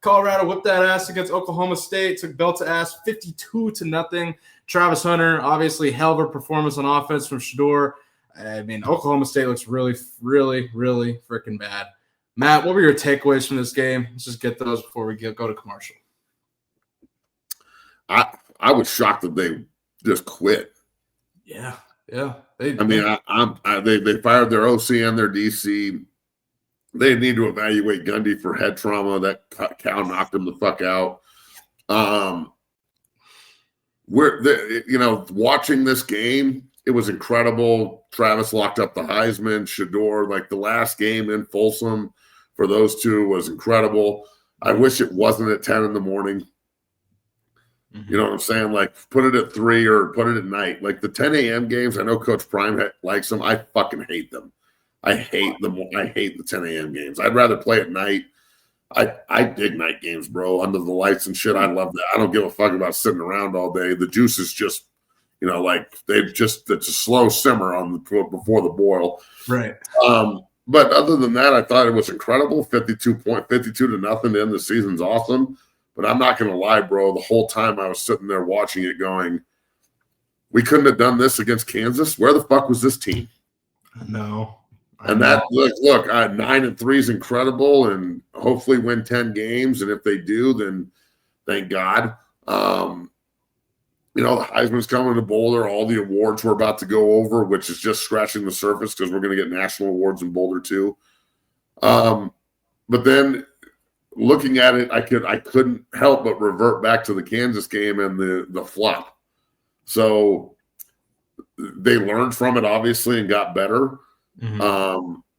Colorado whipped that ass against Oklahoma State, took belt to ass 52-0. Travis Hunter, obviously, hell of a performance on offense from Shedeur. I mean, Oklahoma State looks really, really, really freaking bad. Matt, what were your takeaways from this game? Let's just get those before we go to commercial. I was shocked that they just quit. Yeah. They fired their OC and their DC. They need to evaluate Gundy for head trauma. That cow knocked him the fuck out. Watching this game, it was incredible. Travis locked up the Heisman. Shedeur, like the last game in Folsom for those two was incredible. I wish it wasn't at 10 in the morning. You know what I'm saying? Like, put it at 3 or put it at night. Like the 10 a.m. games, I know Coach Prime likes them. I fucking hate them. I hate them. I hate the 10 a.m. games. I'd rather play at night. I dig night games, bro, under the lights and shit. I love that. I don't give a fuck about sitting around all day. The juice is just, it's a slow simmer before the boil. Right. But other than that, I thought it was incredible. 52-0 to end the season's awesome. But I'm not going to lie, bro. The whole time I was sitting there watching it going, we couldn't have done this against Kansas. Where the fuck was this team? No. And that, look, 9-3 is incredible, and hopefully win 10 games. And if they do, then thank God. The Heisman's coming to Boulder. All the awards we're about to go over, which is just scratching the surface because we're going to get national awards in Boulder too. But then looking at it, I couldn't help but revert back to the Kansas game and the flop. So they learned from it, obviously, and got better.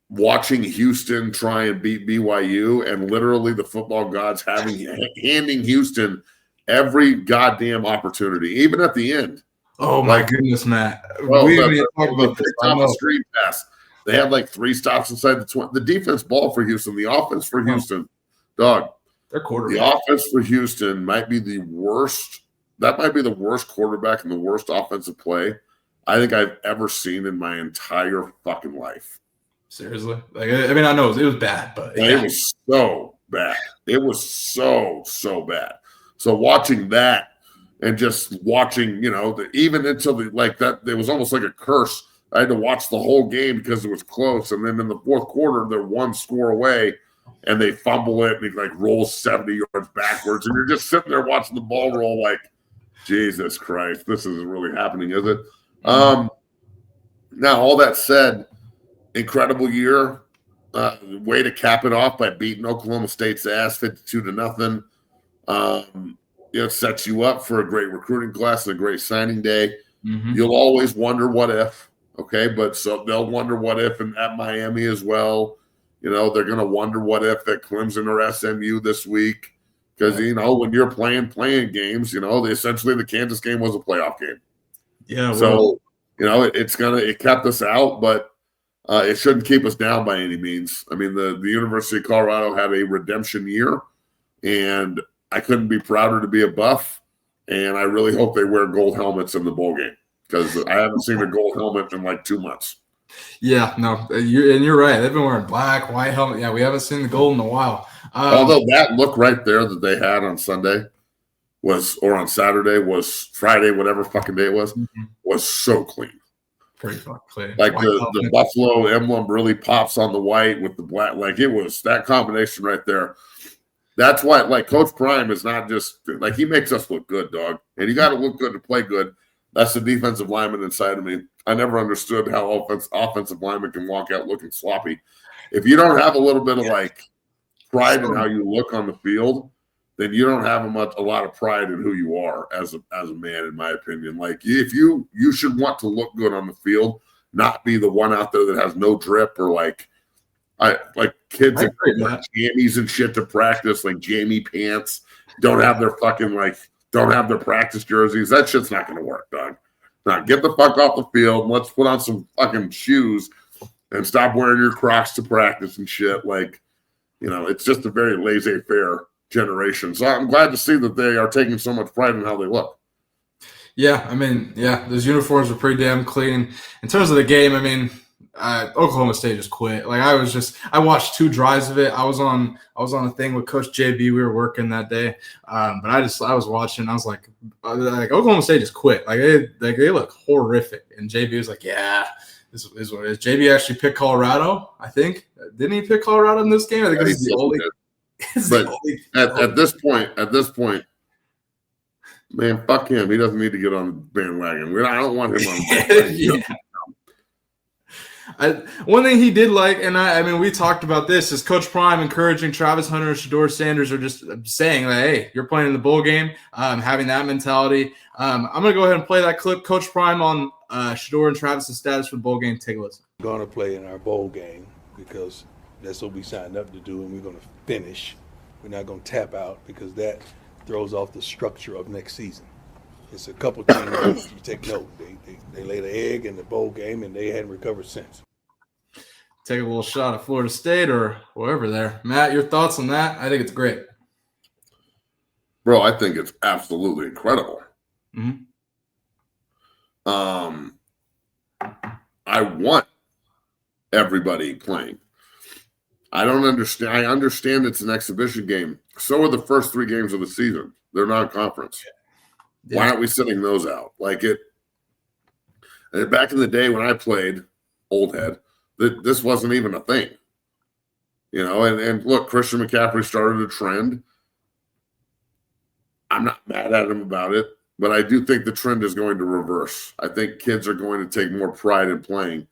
Watching Houston try and beat BYU, and literally the football gods handing Houston every goddamn opportunity, even at the end. Oh my goodness, Matt! Well, the screen pass. They had like 3 stops inside the 20. The defense ball for Houston, the offense for Houston, dog. Their quarterback. The offense for Houston might be the worst. That might be the worst quarterback and the worst offensive play I think I've ever seen in my entire fucking life. Seriously? I know it was bad, but yeah. It was so bad. It was so bad. So watching that and just watching, even until that, it was almost like a curse. I had to watch the whole game because it was close. And then in the fourth quarter, they're 1 score away and they fumble it and it rolls 70 yards backwards. And you're just sitting there watching the ball roll like, Jesus Christ, this isn't really happening, is it? Now, all that said, incredible year. Way to cap it off by beating Oklahoma State's ass 52-0. It sets you up for a great recruiting class and a great signing day. You'll always wonder what if, okay? But so they'll wonder what if at Miami as well. They're going to wonder what if at Clemson or SMU this week. Because, when you're playing games, essentially the Kansas game was a playoff game. Yeah. So, it kept us out, but it shouldn't keep us down by any means. I mean, the University of Colorado had a redemption year, and I couldn't be prouder to be a Buff. And I really hope they wear gold helmets in the bowl game because I haven't seen a gold helmet in like 2 months. Yeah, no, you're right. They've been wearing black, white helmet. Yeah, we haven't seen the gold in a while. Although that look right there that they had on Sunday on Saturday was Friday, whatever fucking day it was so clean. Pretty fucking clean. Like the Buffalo emblem really pops on the white with the black. Like it was that combination right there. That's why, Coach Prime is not just he makes us look good, dog. And you got to look good to play good. That's the defensive lineman inside of me. I never understood how offensive linemen can walk out looking sloppy. If you don't have a little bit of pride in how you look on the field, then you don't have a lot of pride in who you are as a man, in my opinion. If you should want to look good on the field, not be the one out there that has no drip or kids that wear jammies and shit to practice, jammy pants, don't have their fucking don't have their practice jerseys. That shit's not going to work, dog. Now get the fuck off the field. And let's put on some fucking shoes and stop wearing your Crocs to practice and shit. It's just a very laissez-faire generation. So I'm glad to see that they are taking so much pride in how they look. Yeah, those uniforms are pretty damn clean. In terms of the game, Oklahoma State just quit. Like I watched 2 drives of it. I was on a thing with Coach JB. We were working that day, but I was watching. I was like Oklahoma State just quit. Like they look horrific. And JB was like, yeah, this is what it is. JB actually picked Colorado. I think didn't he pick Colorado in this game? I think this is the only. But at this point, man, fuck him. He doesn't need to get on the bandwagon. I don't want him on the bandwagon. One thing he did like, and I mean, we talked about this, is Coach Prime encouraging Travis Hunter and Shedeur Sanders are just saying, like, hey, you're playing in the bowl game, having that mentality. I'm going to go ahead and play that clip. Coach Prime on Shedeur and Travis's status for the bowl game. Take a listen. We're going to play in our bowl game because that's what we signed up to do, and we're going to finish. We're not going to tap out because that throws off the structure of next season. It's a couple teams, you take note, they laid an egg in the bowl game, and they hadn't recovered since. Take a little shot at Florida State or wherever there. Matt, your thoughts on that? I think it's great. Bro, I think it's absolutely incredible. Mm-hmm. I want everybody playing. I don't understand. I understand it's an exhibition game. So are the first 3 games of the season. They're non-conference. Yeah. Why aren't we sitting those out? Like it. And back in the day when I played old head, this wasn't even a thing. You know, and look, Christian McCaffrey started a trend. I'm not mad at him about it, but I do think the trend is going to reverse. I think kids are going to take more pride in playing,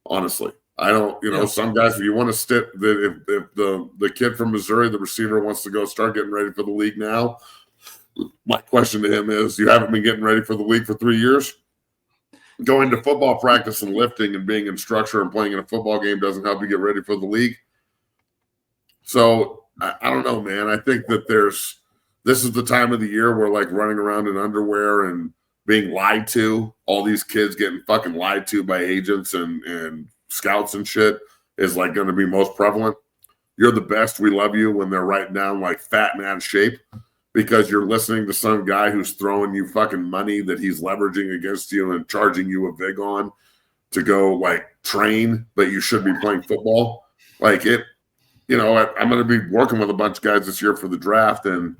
honestly. I don't, you know, some guys, if you want to stick, if the kid from Missouri, the receiver, wants to go start getting ready for the league now, my question to him is, you haven't been getting ready for the league for 3 years? Going to football practice and lifting and being in structure and playing in a football game doesn't help you get ready for the league. So I don't know, man. I think that this is the time of the year where, like, running around in underwear and being lied to, all these kids getting fucking lied to by agents and scouts and shit is, like, going to be most prevalent. You're the best. We love you, when they're writing down, like, fat and out of shape because you're listening to some guy who's throwing you fucking money that he's leveraging against you and charging you a vig on to go, like, train, but you should be playing football. Like, it, you know, I'm going to be working with a bunch of guys this year for the draft, and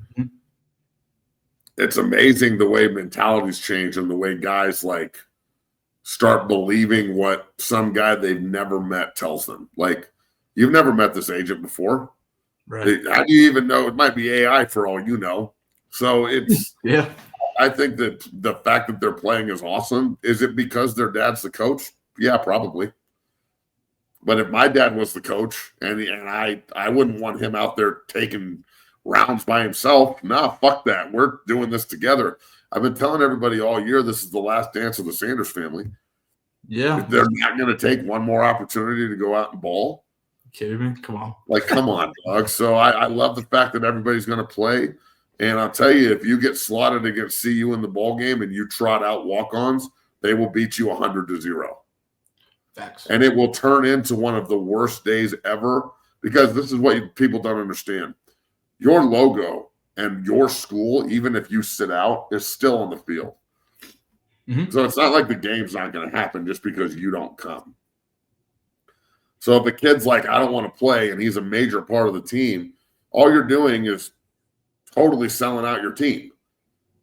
it's amazing the way mentalities change and the way guys, like, start believing what some guy they've never met tells them. Like, you've never met this agent before. Right. How do you even know? It might be AI for all you know. So it's yeah. I think that the fact that they're playing is awesome. Is it because their dad's the coach? Yeah, probably. But if my dad was the coach and I wouldn't want him out there taking rounds by himself. Nah, fuck that. We're doing this together. I've been telling everybody all year this is the last dance of the Sanders family. Yeah. If they're not going to take one more opportunity to go out and ball. Kidding me? Come on. Like, come on, dog. So I love the fact that everybody's going to play. And I'll tell you, if you get slotted against CU in the ball game and you trot out walk-ons, they will beat you 100-0. Facts. And it will turn into one of the worst days ever, because this is what people don't understand. Your logo and your school, even if you sit out, is still on the field. Mm-hmm. So it's not like the game's not going to happen just because you don't come. So if a kid's like, I don't want to play, and he's a major part of the team, all you're doing is totally selling out your team.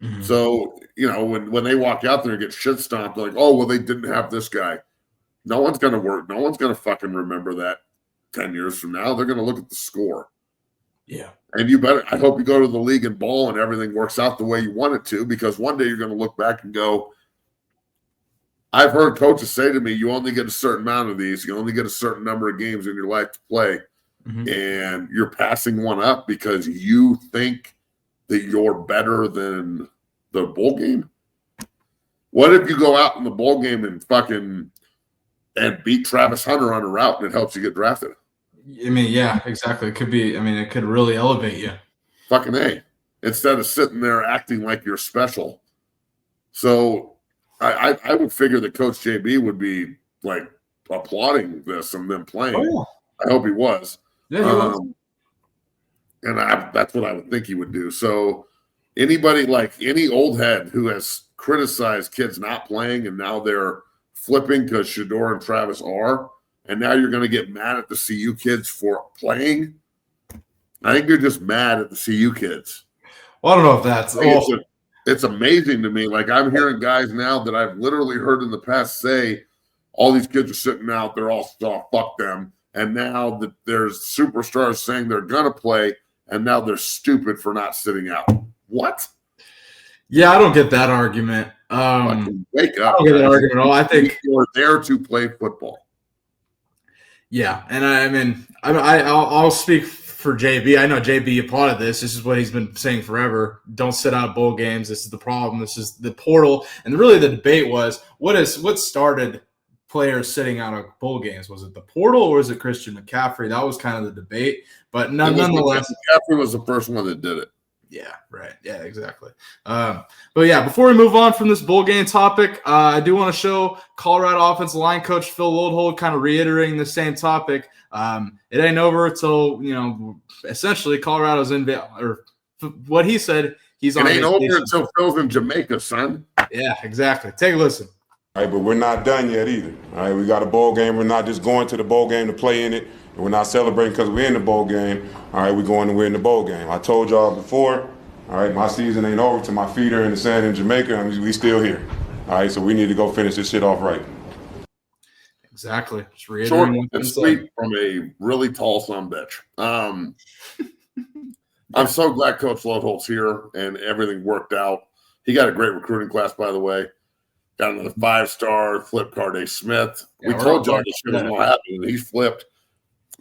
Mm-hmm. So, you know, when they walk out there and get shit stomped, they're like, oh, well, they didn't have this guy. No one's going to work. No one's going to fucking remember that 10 years from now. They're going to look at the score. Yeah. And I hope you go to the league and ball and everything works out the way you want it to, because one day you're going to look back and go, I've heard coaches say to me, you only get a certain amount of these. You only get a certain number of games in your life to play. Mm-hmm. And you're passing one up because you think that you're better than the bowl game. What if you go out in the bowl game and beat Travis Hunter on a route and it helps you get drafted? I mean, yeah, exactly. It could be, I mean, it could really elevate you. Fucking A. Instead of sitting there acting like you're special. So I would figure that Coach JB would be, like, applauding this and them playing. Oh, yeah. I hope he was. Yeah, he was. And that's what I would think he would do. So anybody, like any old head who has criticized kids not playing and now they're flipping because Shedeur and Travis are, and now you're going to get mad at the CU kids for playing. I think you're just mad at the CU kids. Well, I don't know if that's it's amazing to me. Like, I'm hearing guys now that I've literally heard in the past say, all these kids are sitting out, they're all fuck them. And now that there's superstars saying they're going to play, and now they're stupid for not sitting out. What? Yeah, I don't get that argument. Wake up. I don't get that argument at all. I think you're there to play football. Yeah, and I mean, I'll speak for JB. I know JB applauded this. This is what he's been saying forever. Don't sit out bowl games. This is the problem. This is the portal. And really the debate was, what started players sitting out of bowl games? Was it the portal or was it Christian McCaffrey? That was kind of the debate. But nonetheless, McCaffrey was the first one that did it. Yeah, right. Yeah, exactly. But yeah, before we move on from this bowl game topic, I do want to show Colorado offensive line coach Phil Loadhold kind of reiterating the same topic. It ain't over until, essentially Colorado's in, or what he said, he's on. It ain't over until Phil's in Jamaica, son. Yeah, exactly. Take a listen. All right, but we're not done yet either. All right, we got a bowl game. We're not just going to the bowl game to play in it. And we're not celebrating because we're in the bowl game. All right, we're going to win the bowl game. I told y'all before, all right, my season ain't over till my feet are in the sand in Jamaica, and we still here. All right, so we need to go finish this shit off right. Exactly. Just short and sweet from a really tall sumbitch. I'm so glad Coach Loadhold's here and everything worked out. He got a great recruiting class, by the way. Got another 5-star, Flip Carday Smith. Yeah, we told y'all this shit was going to happen, and he's flipped.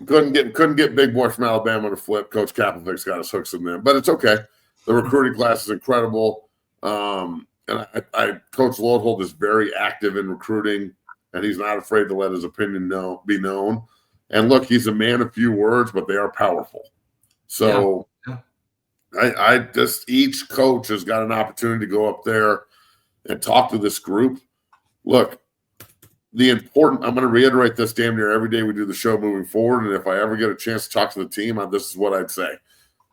Couldn't get big boy from Alabama to flip. Coach Kaepernick's got his hooks in there, but it's okay. The recruiting class is incredible, and Coach Loadhold is very active in recruiting, and he's not afraid to let his opinion be known. And look, he's a man of few words, but they are powerful. So, I just each coach has got an opportunity to go up there and talk to this group. Look. I'm going to reiterate this damn near every day we do the show moving forward, and if I ever get a chance to talk to the team, this is what I'd say.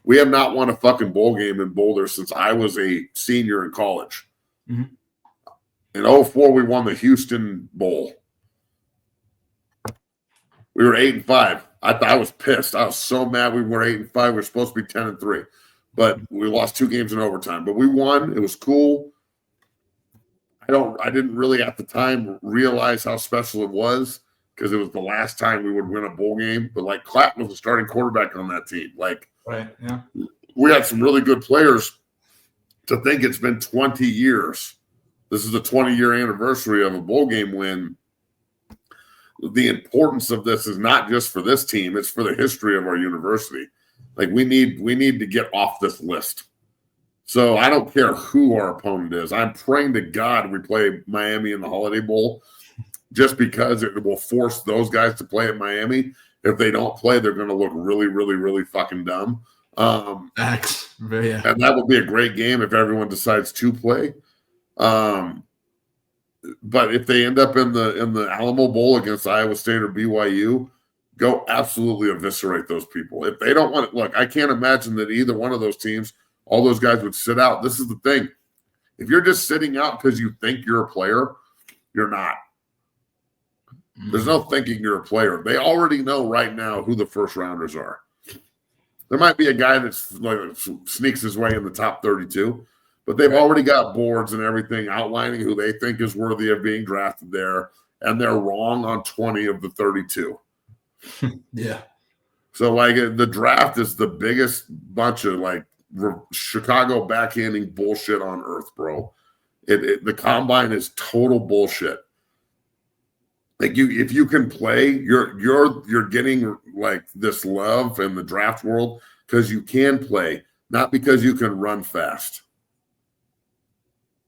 We have not won a fucking bowl game in Boulder since I was a senior in college. Mm-hmm. In 2004, we won the Houston Bowl. We were 8-5. I was pissed. I was so mad we were 8-5. We were supposed to be 10-3, but we lost 2 games in overtime. But we won. It was cool. I didn't really at the time realize how special it was because it was the last time we would win a bowl game. But like Clapton was the starting quarterback on that team. Like, right, yeah, we had some really good players. To think it's been 20 years. This is the 20-year anniversary of a bowl game win. The importance of this is not just for this team; it's for the history of our university. Like we need to get off this list. So I don't care who our opponent is. I'm praying to God we play Miami in the Holiday Bowl just because it will force those guys to play at Miami. If they don't play, they're going to look really, really, really fucking dumb. And that would be a great game if everyone decides to play. But if they end up in the Alamo Bowl against Iowa State or BYU, go absolutely eviscerate those people. If they don't want it, look, I can't imagine that either one of those teams – all those guys would sit out. This is the thing. If you're just sitting out because you think you're a player, you're not. There's no thinking you're a player. They already know right now who the first rounders are. There might be a guy that sneaks his way in the top 32, but they've already got boards and everything outlining who they think is worthy of being drafted there, and they're wrong on 20 of the 32. Yeah. So, the draft is the biggest bunch of, Chicago backhanding bullshit on earth, bro. The combine is total bullshit. If you can play, you're getting this love in the draft world because you can play, not because you can run fast.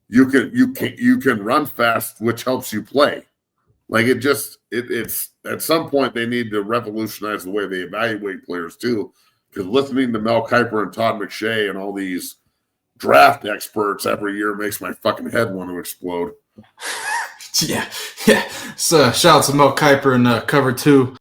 You can run fast, which helps you play. It's at some point they need to revolutionize the way they evaluate players too. Because listening to Mel Kiper and Todd McShay and all these draft experts every year makes my fucking head want to explode. Yeah. So shout out to Mel Kiper and Cover 2.